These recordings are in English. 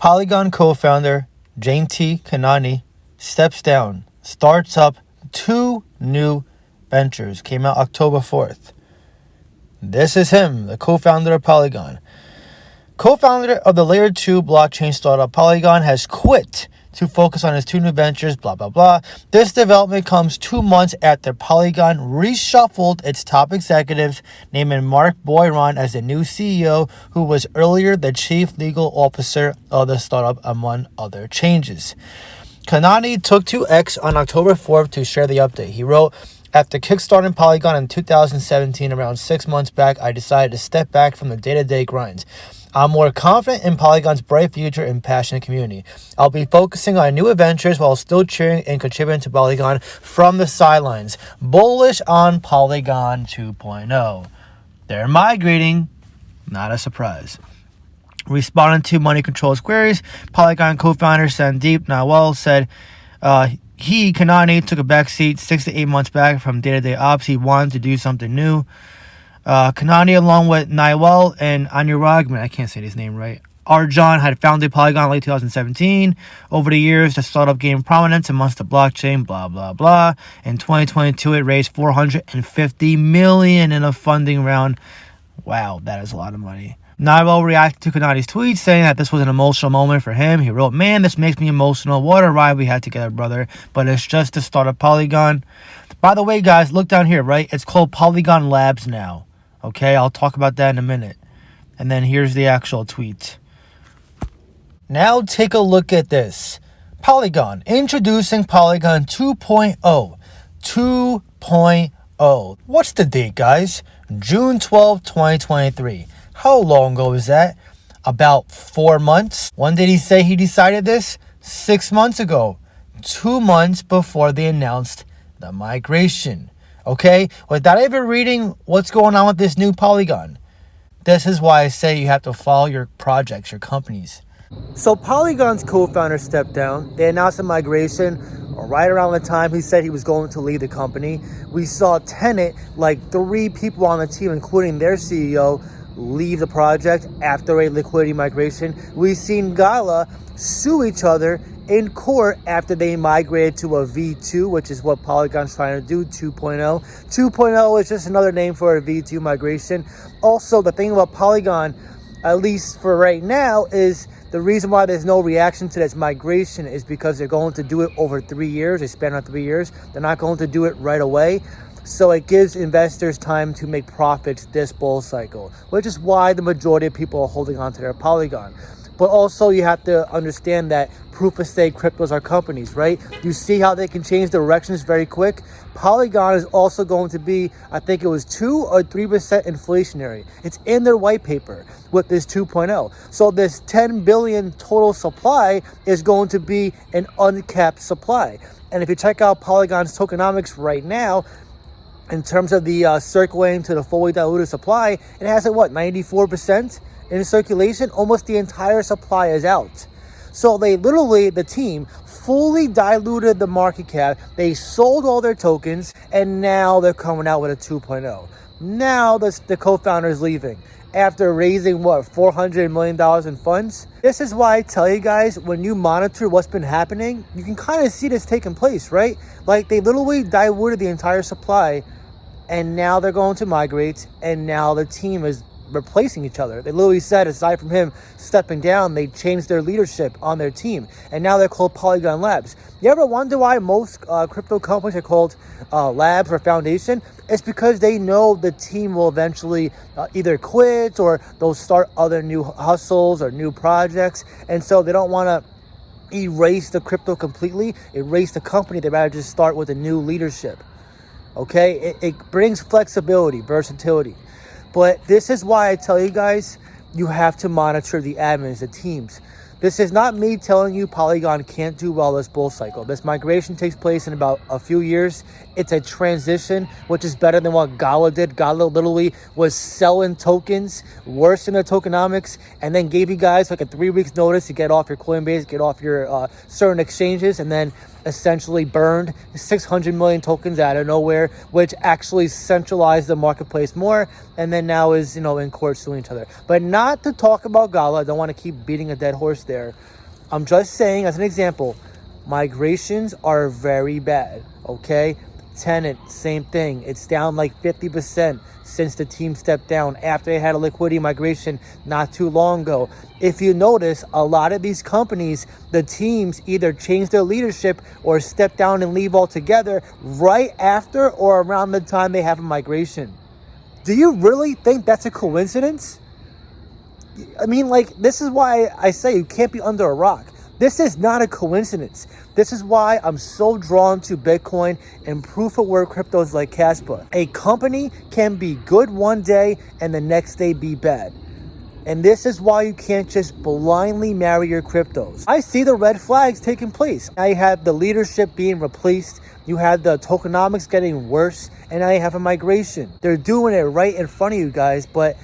Polygon co-founder Jainty Kanani steps down, starts up 2 new ventures. Came out October 4th. This is him, the co-founder of Polygon. Co-founder of the Layer 2 blockchain startup Polygon has quit to focus on his 2 new ventures, blah, blah, blah. This development comes 2 months after Polygon reshuffled its top executives, naming Mark Boyron as the new CEO, who was earlier the chief legal officer of the startup, among other changes. Kanani took to X on October 4th to share the update. He wrote, "After kickstarting Polygon in 2017, around 6 months back, I decided to step back from the day-to-day grind. I'm more confident in Polygon's bright future and passionate community. I'll be focusing on new adventures while still cheering and contributing to Polygon from the sidelines. Bullish on Polygon 2.0. They're migrating. Not a surprise." Responding to Money Control's queries, Polygon co-founder Sandeep Nawal said Kanani took a backseat 6 to 8 months back from day-to-day ops. He wanted to do something new. Kanani, along with Nawal and Anurag, I can't say his name right, Arjan, had founded Polygon in late 2017. Over the years, the startup gained prominence amongst the blockchain, blah, blah, blah. In 2022, it raised $450 million in a funding round. Wow, that is a lot of money. Nawal reacted to Kanani's tweet, saying that this was an emotional moment for him. He wrote, "Man, this makes me emotional. What a ride we had together, brother. But it's just the start of Polygon." By the way, guys, look down here, right? It's called Polygon Labs now. Okay, I'll talk about that in a minute. And then here's the actual tweet. Now take a look at this. Polygon, introducing Polygon 2.0. 2.0. What's the date, guys? June 12, 2023. How long ago is that? About 4 months. When did he say he decided this? 6 months ago. 2 months before they announced the migration. Okay? Without even reading what's going on with this new Polygon. This is why I say you have to follow your projects, your companies. So Polygon's co-founder stepped down. They announced the migration right around the time he said he was going to leave the company. We saw Tenet, like 3 people on the team, including their CEO, leave the project after a liquidity migration. We've seen Gala sue each other in court after they migrated to a V2, which is what Polygon's trying to do, 2.0. 2.0 is just another name for a V2 migration. Also, the thing about Polygon, at least for right now, is the reason why there's no reaction to this migration is because they're going to do it over 3 years. They span on 3 years. They're not going to do it right away. So it gives investors time to make profits this bull cycle, which is why the majority of people are holding on to their Polygon. But also you have to understand that proof-of-stake cryptos are companies, right? You see how they can change directions very quick. Polygon is also going to be, I think it was 2 or 3% inflationary. It's in their white paper with this 2.0. So this 10 billion total supply is going to be an uncapped supply. And if you check out Polygon's tokenomics right now, in terms of the circulating to the fully diluted supply, it has it, 94% in circulation? Almost the entire supply is out. So they literally, the team, fully diluted the market cap. They sold all their tokens, and now they're coming out with a 2.0. Now the co-founder is leaving after raising, $400 million in funds? This is why I tell you guys, when you monitor what's been happening, you can kind of see this taking place, right? Like, they literally diluted the entire supply, and now they're going to migrate, and now the team is replacing each other. They literally said, aside from him stepping down, they changed their leadership on their team, and now they're called Polygon Labs. You ever wonder why most crypto companies are called labs or foundation? It's because they know the team will eventually either quit or they'll start other new hustles or new projects, and so they don't want to erase the crypto completely, erase the company. They'd rather just start with a new leadership. Okay, it brings flexibility, versatility. But this is why I tell you guys, you have to monitor the admins, the teams. This is not me telling you Polygon can't do well this bull cycle. This migration takes place in about a few years. It's a transition, which is better than what Gala did. Gala literally was selling tokens, worse than their tokenomics, and then gave you guys like a 3 weeks notice to get off your Coinbase, get off your certain exchanges, and then essentially burned 600 million tokens out of nowhere, which actually centralized the marketplace more, and then now is, in court suing each other. But not to talk about Gala. I don't want to keep beating a dead horse there. I'm just saying, as an example, migrations are very bad, okay? Tenant, same thing. It's down like 50% since the team stepped down after they had a liquidity migration not too long ago. If you notice, a lot of these companies, the teams either change their leadership or step down and leave altogether right after or around the time they have a migration. Do you really think that's a coincidence? I mean, this is why I say you can't be under a rock. This is not a coincidence. This is why I'm so drawn to Bitcoin and proof of work cryptos like Caspa. A company can be good one day and the next day be bad. And this is why you can't just blindly marry your cryptos. I see the red flags taking place. Now you have the leadership being replaced. You have the tokenomics getting worse. And now you have a migration. They're doing it right in front of you guys. But,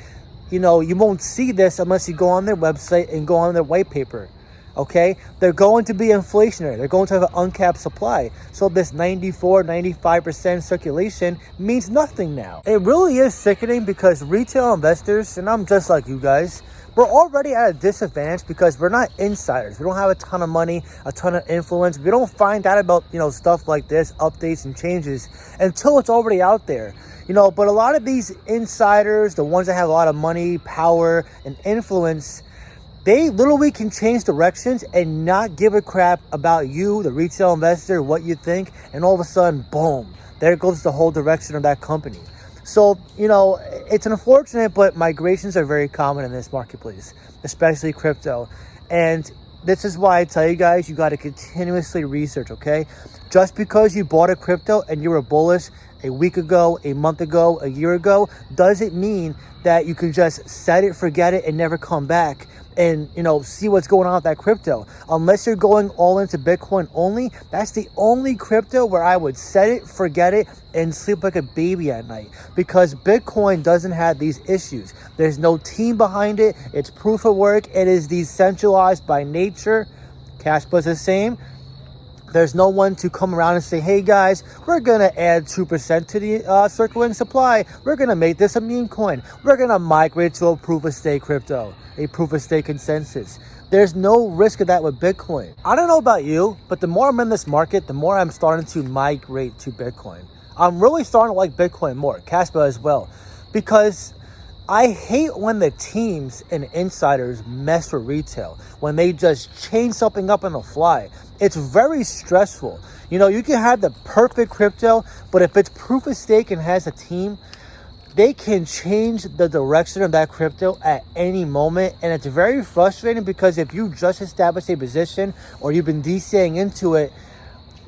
you won't see this unless you go on their website and go on their white paper. Okay, they're going to be inflationary. They're going to have an uncapped supply. So this 95% circulation means nothing now. It really is sickening because retail investors, and I'm just like you guys, we're already at a disadvantage because we're not insiders. We don't have a ton of money, a ton of influence. We don't find out about, stuff like this, updates and changes until it's already out there. But a lot of these insiders, the ones that have a lot of money, power, and influence, they literally can change directions and not give a crap about you, the retail investor, what you think, and all of a sudden, boom, there goes the whole direction of that company. So, it's unfortunate, but migrations are very common in this marketplace, especially crypto. And this is why I tell you guys, you got to continuously research, okay? Just because you bought a crypto and you were bullish a week ago, a month ago, a year ago, doesn't mean that you can just set it, forget it, and never come back and, see what's going on with that crypto. Unless you're going all into Bitcoin only, that's the only crypto where I would set it, forget it, and sleep like a baby at night. Because Bitcoin doesn't have these issues. There's no team behind it. It's proof of work. It is decentralized by nature. Caspa is the same. There's no one to come around and say, hey guys, we're going to add 2% to the circulating supply. We're going to make this a meme coin. We're going to migrate to a proof of stake crypto, a proof of stake consensus. There's no risk of that with Bitcoin. I don't know about you, but the more I'm in this market, the more I'm starting to migrate to Bitcoin. I'm really starting to like Bitcoin more, Caspa as well, because I hate when the teams and insiders mess with retail, when they just change something up on the fly. It's very stressful. You can have the perfect crypto, but if it's proof of stake and has a team, they can change the direction of that crypto at any moment. And it's very frustrating because if you just established a position or you've been DCAing into it,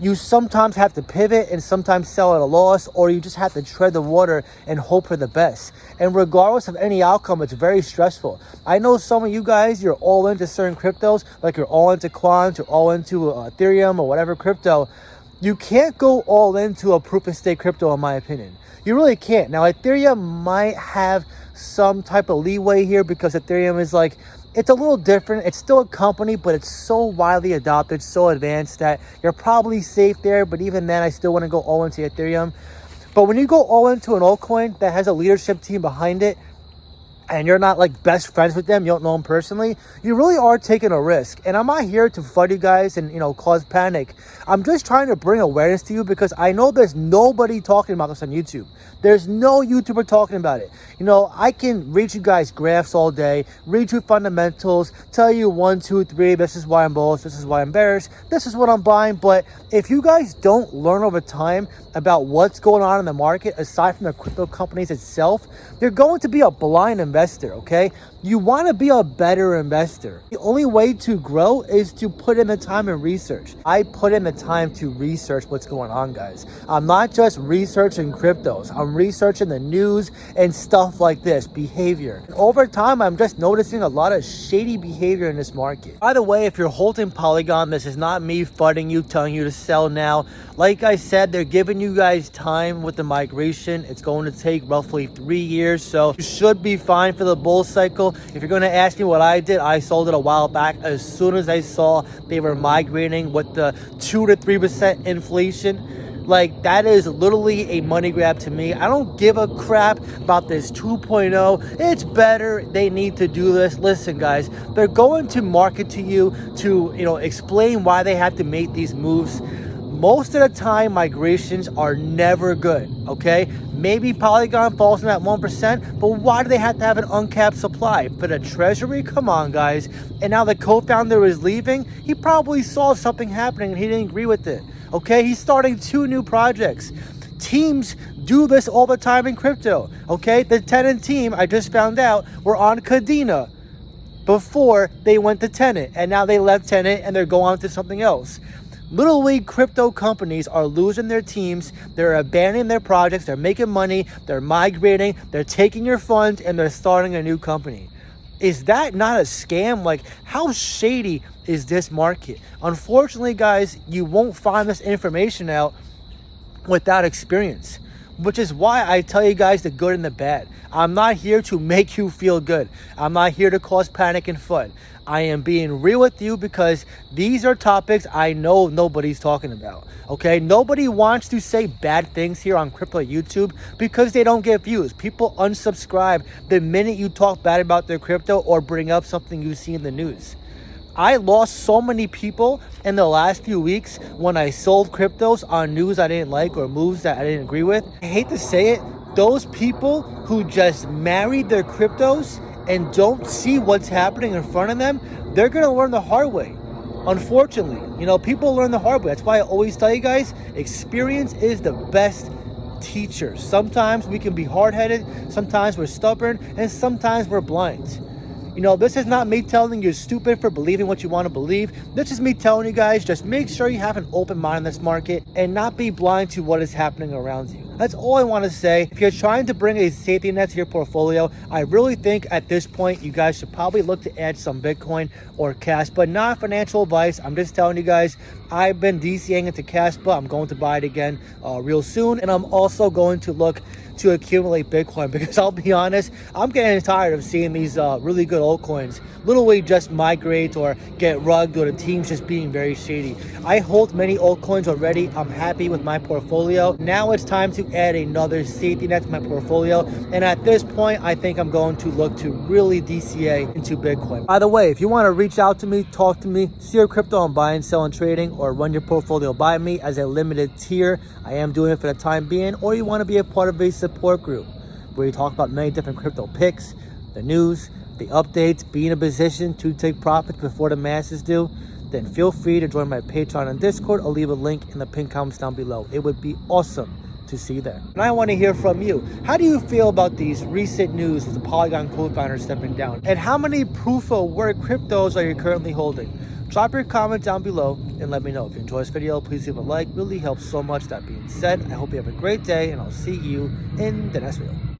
you sometimes have to pivot and sometimes sell at a loss, or you just have to tread the water and hope for the best. And regardless of any outcome, it's very stressful. I know some of you guys, you're all into certain cryptos, like you're all into Quant, you're all into Ethereum or whatever crypto. You can't go all into a proof of stake crypto, in my opinion. You really can't. Now, Ethereum might have some type of leeway here because Ethereum is it's a little different. It's still a company, but it's so widely adopted, so advanced that you're probably safe there. But even then, I still want to go all into Ethereum. But when you go all into an altcoin that has a leadership team behind it, and you're not best friends with them, you don't know them personally, you really are taking a risk. And I'm not here to fight you guys and, cause panic. I'm just trying to bring awareness to you because I know there's nobody talking about this on YouTube. There's no YouTuber talking about it. I can read you guys graphs all day, read you fundamentals, tell you 1, 2, 3, this is why I'm bullish, this is why I'm bearish, this is what I'm buying. But if you guys don't learn over time about what's going on in the market, aside from the crypto companies itself, you're going to be a blind investor, okay? You want to be a better investor. The only way to grow is to put in the time and research. I put in the time to research what's going on, guys. I'm not just researching cryptos. I'm researching the news and stuff like this, behavior. Over time, I'm just noticing a lot of shady behavior in this market. By the way, if you're holding Polygon, this is not me fighting you, telling you to sell now. Like I said, they're giving you guys time with the migration. It's going to take roughly 3 years, so you should be fine for the bull cycle. crypto. If you're going to ask me what I did, I sold it a while back as soon as I saw they were migrating with the 2 to 3% inflation. Like, that is literally a money grab to me. I don't give a crap about this 2.0. It's better. They need to do this. Listen, guys, they're going to market to you to, explain why they have to make these moves. Most of the time, migrations are never good, okay? Maybe Polygon falls in that 1%, but why do they have to have an uncapped supply? For the treasury? Come on, guys. And now the co-founder is leaving. He probably saw something happening and he didn't agree with it, okay? He's starting 2 new projects. Teams do this all the time in crypto, okay? The tenant team, I just found out, were on Cadena before they went to Tenant, and now they left Tenant and they're going on to something else. Little league crypto companies are losing their teams, they're abandoning their projects, they're making money, they're migrating, they're taking your funds, and they're starting a new company. Is that not a scam? Like, how shady is this market? Unfortunately, guys, you won't find this information out without experience, which is why I tell you guys the good and the bad. I'm not here to make you feel good. I'm not here to cause panic and FUD. I am being real with you because these are topics I know nobody's talking about, okay? Nobody wants to say bad things here on crypto YouTube because they don't get views. People unsubscribe the minute you talk bad about their crypto or bring up something you see in the news. I lost so many people in the last few weeks when I sold cryptos on news I didn't like or moves that I didn't agree with. I hate to say it, those people who just married their cryptos and don't see what's happening in front of them, they're going to learn the hard way. Unfortunately, people learn the hard way. That's why I always tell you guys, experience is the best teacher. Sometimes we can be hard-headed, sometimes we're stubborn, and sometimes we're blind. This is not me telling you stupid for believing what you want to believe. This is me telling you guys, just make sure you have an open mind in this market and not be blind to what is happening around you. That's all I want to say. If you're trying to bring a safety net to your portfolio, I really think at this point, you guys should probably look to add some Bitcoin or cash, but not financial advice. I'm just telling you guys, I've been DCAing into cash, but I'm going to buy it again real soon. And I'm also going to look to accumulate Bitcoin because I'll be honest, I'm getting tired of seeing these really good altcoins literally just migrate or get rugged or the team's just being very shady. I hold many altcoins already. I'm happy with my portfolio. Now it's time to add another safety net to my portfolio. And at this point, I think I'm going to look to really DCA into Bitcoin. By the way, if you want to reach out to me, talk to me, see your crypto on buying, selling, trading, or run your portfolio by me as a limited tier, I am doing it for the time being, or you want to be a part of a support group where we talk about many different crypto picks, the news, the updates, be in a position to take profits before the masses do, then feel free to join my Patreon and Discord or leave a link in the pinned comments down below. It would be awesome to see you there. And I want to hear from you. How do you feel about these recent news with the Polygon co-founder stepping down? And how many proof of work cryptos are you currently holding? Drop your comment down below and let me know. If you enjoyed this video, please leave a like. Really helps so much. That being said, I hope you have a great day and I'll see you in the next video.